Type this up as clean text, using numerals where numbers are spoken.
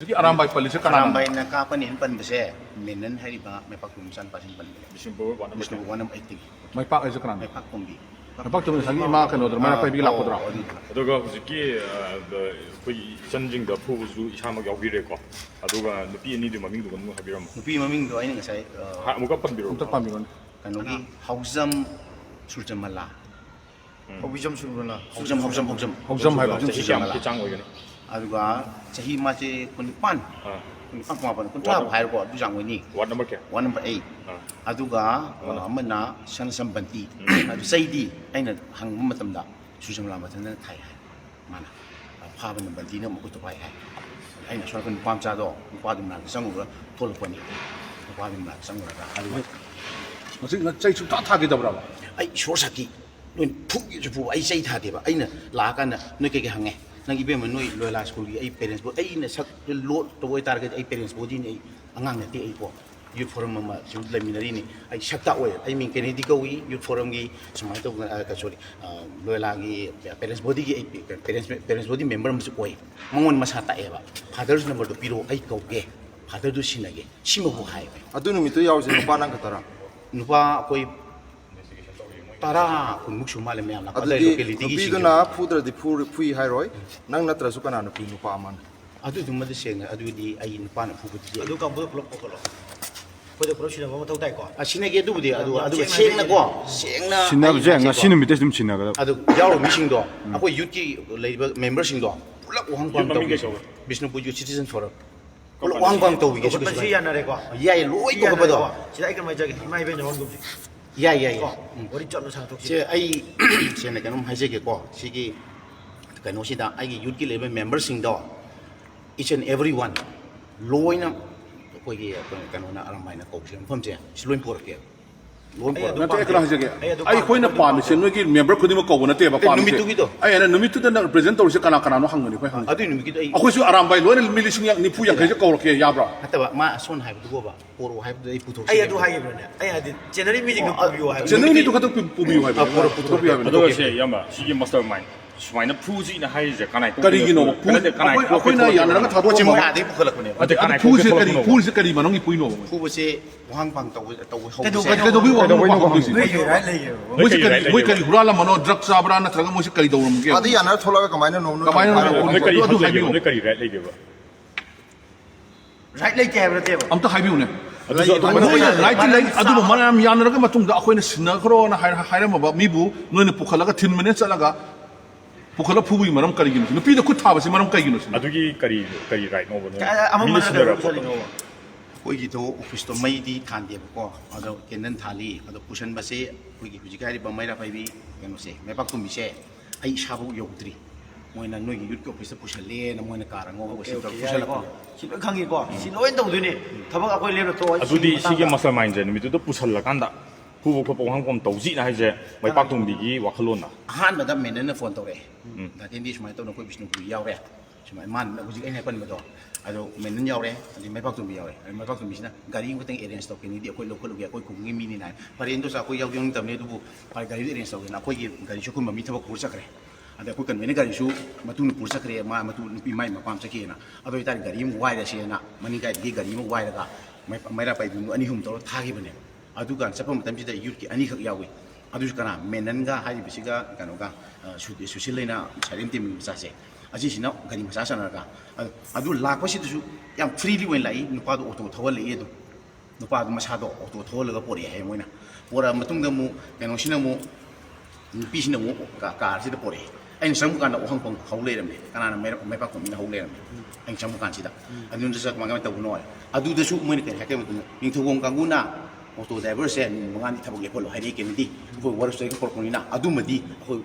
Arambai Police Arambai na kapan in pan bese menen hari ba may pagkumsan pa sin pan Bishopur Mr. 180 may pak ay sakran may pagkumbi may pak tumo sangi ma kano dra mana pai bigla kodra aduga hujiki koi sanjing da pu su isama yaubire ko aduga nupi ani de maming du mu habiram nupi maming do ay ngasay ha muka pambiro untuk pamiron kanogi hauzam surjamala Hobijam surmala. hauzam hai ba jahi kyam ki chang oigani aduga chahi ma che kunipan kunipan kuma pan kun tra hai ko du jang ni what number kya one number 8 aduga amana san sambanti adu saidi aina hang matam da surjamala matam na thai hai mana pha ban banti na mo ko to pai hai aina so kun pam cha do pa dum na sang ko tol ko ni pa dum na sang ko ka aduga masih na chai chu ta gi dabra ai shor saki noi phuk ju pu ai sai tha de ba aina la ka na noi ke hange nang ibe man noi loyala school gi ai parents bo ai na sak lo to boy tar ga ai parents bo din ai angang na ti ai po youth forum ma ju leminary ni ai sakta oi ai min kennedy ko wi youth forum gi sumai to ka sorry loyala gi parents body gi ai parents body member mu oi mangon masata e ba fathers number do piro ai ko ge father do sinage simo bu hai Adu numito yawse nupa nang katara. nupa koi tara kun muksu male me amna kala Adu locality gi nupi na pudra di pui hairoi nang natra sukana nupi nupa aman. adu dum de seng adu di ai nupa na phubu di Aduh kamu peluk peluk. Kau dah perlu mau tahu tak kau? asine ge du di adu seng na ko seng na sinna je nga sinu mi tes dum sinna ga adu yaw mi sing do ako youth ki labor member sing do pulak wang kwang taw ge bisnupur youth citizen forum pulak wang kwang taw ge Kau pasti yang ada kau. ya ya loi ko ba do Tidak ikan macam ini. Mai benar orang tu. ya ya ya Orang cakap nak satu. se ai se na kanum haise ge ko sigi kano sida ai gi youth ki labor member sing do each and every one loina ko gi kano na aramai na ko sem pham je sloin por ke loin por na te ekra hajege ai khoina pa mi se noi gi member khudi mo ko na te ba pa mi numitu gi do ai na numitu da na represent tor se kana kana no hangani khoi hang adu numi gi ai akhoi su aram bai lo ne milising yang ni pu yang khaje ko ke ya bra hataba ma son hai du ba poro hai du ai puto Ayah tu hai benar. Ayah ada. Generally meeting tu view hai. se ni tu ka to pu bi hai ba poro puto bi hai aduga se yamba sigi mastermind sumaina puji na hai je kanai kari gi no pu akhoi na ya na ka ko tha chimo do ha de pukala ko ne ade kanai pu se kari pu se kari manong i pui no fu bo se wang pang taw taw ho ka do bi wa no pa ko si Lagi right lagi. moi kari hurala mano drug sabra na traga moi se kari do rum ge Adi yana thola ka kamaina no no. Kamaina no. ne kari hu lagi ne kari red lagi ba Right lagi berarti apa? amta hai bi ne aduga Noi right lai adu mo manam yan ra matung da akhoi na sinna khro na haira ma ba mi bu noi ne pukhala ga 10 minutes alaga pukhala phubu manam kari ginu nupi da kutha ba se manam kai ginu adugi kari right no ba Amak mana ada saling awak. ko gi to office to mai di than de ko ado kenan thali ado pusan ba se ko gi huji kari ba mai ra pai bi keno se me pak tum bi se ai sabu yogdri moi na noi gi yut ko office pusan le na moi na kara ngo ko se pusan la ko Sino kangi kau? Sino yang tahu tu ni. Tapi aku lihat tu. adudi sigi mastermind je numitu do pusalla kanda hu ko po hang kom tawji na hai je mai pak tum bigi wakhalon na han ba da menen na phone tore da tin di smai to no ko bisnu pu yaw re smai man na huji ai ne pan ma do ado menen yaw re adi mai pak tum bi yaw re mai pak tum bi na gari ko teng arrange to kini di ko lo ko lo ko ku ngi mi ni na parendo sa ko yaw yong tam ne du bu par gari arrange to na ko gi gari chu ku ma mi thaba kur sakre ada ko kan meni gari su matu nu kur sakre ma matu nu pi mai ma pam sakhe na ado itar gari mu wai da se na mani ga di gari mu wai da ga mai ra pai du ani hum to tha gi bane adu kan sapam tam ji da youth ki ani khak yawi adu kana menen ga hai bi ga kano ga su silena sarim tim sa se aji sina gari masa sana ga adu la ko si du yam freely wen lai nu pa do auto thawal le du nu pa du masa do auto thawal ga pori hai moina pora matung da mu kano sina mu pi sina mu ka si da pori ai sam kan da ohang pong haule ram ne kana na mai pa ko mi haule ram ai sam kan si da adu nda sa ma ga ta no adu da su mo ni ka ke mu ning thu gong ka guna auto driver se mangani thabuk le polo hai ke ni di ko war se ko ko ni na adu ma di ko